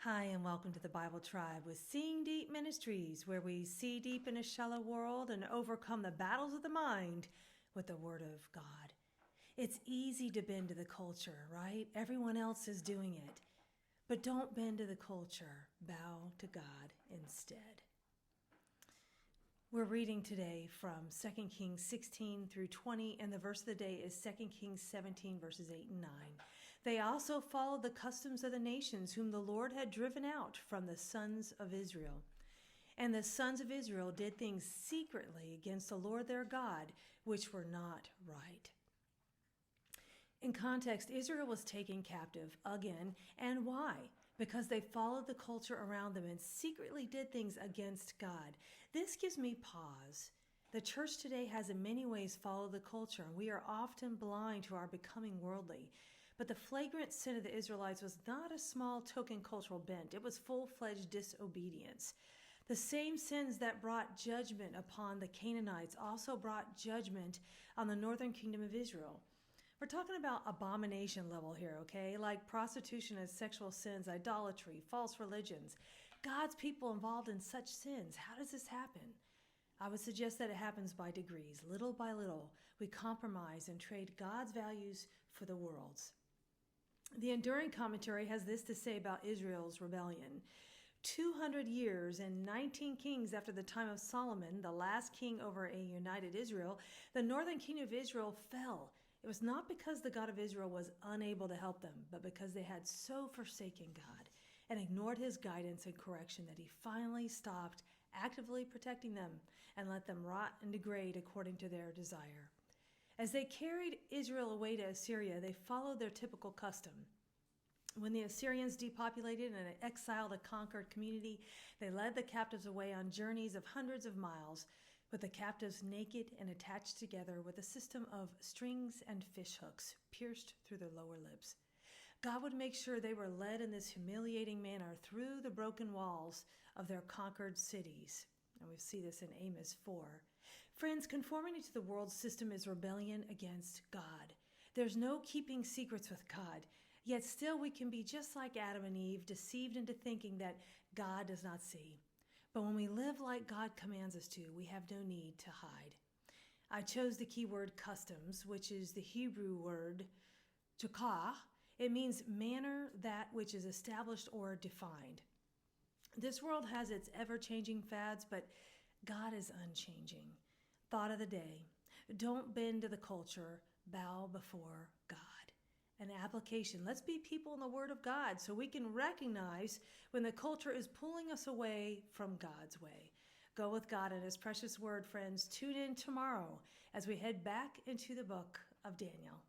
Hi, and welcome to the Bible Tribe with Seeing Deep Ministries, where we see deep in a shallow world and overcome the battles of the mind with the Word of God. It's easy to bend to the culture, right? Everyone else is doing it. But don't bend to the culture. Bow to God instead. We're reading today from 2 Kings 16 through 20, and the verse of the day is 2 Kings 17, verses 8 and 9. They also followed the customs of the nations whom the Lord had driven out from the sons of Israel. And the sons of Israel did things secretly against the Lord their God, which were not right. In context, Israel was taken captive again, and why? Because they followed the culture around them and secretly did things against God. This gives me pause. The church today has in many ways followed the culture, and we are often blind to our becoming worldly. But the flagrant sin of the Israelites was not a small token cultural bent. It was full-fledged disobedience. The same sins that brought judgment upon the Canaanites also brought judgment on the northern kingdom of Israel. We're talking about abomination level here, okay? Like prostitution and sexual sins, idolatry, false religions. God's people involved in such sins. How does this happen? I would suggest that it happens by degrees. Little by little, we compromise and trade God's values for the world's. The Enduring Commentary has this to say about Israel's rebellion. 200 years and 19 kings after the time of Solomon, the last king over a united Israel, the northern kingdom of Israel fell. It was not because the God of Israel was unable to help them, but because they had so forsaken God and ignored his guidance and correction that he finally stopped actively protecting them and let them rot and degrade according to their desire. As they carried Israel away to Assyria, they followed their typical custom. When the Assyrians depopulated and exiled a conquered community, they led the captives away on journeys of hundreds of miles, with the captives naked and attached together with a system of strings and fish hooks pierced through their lower lips. God would make sure they were led in this humiliating manner through the broken walls of their conquered cities. And we see this in Amos 4. Friends, conformity to the world system is rebellion against God. There's no keeping secrets with God. Yet still we can be just like Adam and Eve, deceived into thinking that God does not see. But when we live like God commands us to, we have no need to hide. I chose the key word customs, which is the Hebrew word chakah. It means manner that which is established or defined. This world has its ever-changing fads, but God is unchanging. Thought of the day: don't bend to the culture, bow before God. An application: let's be people in the Word of God so we can recognize when the culture is pulling us away from God's way. Go with God and his precious word, friends. Tune in tomorrow as we head back into the book of Daniel.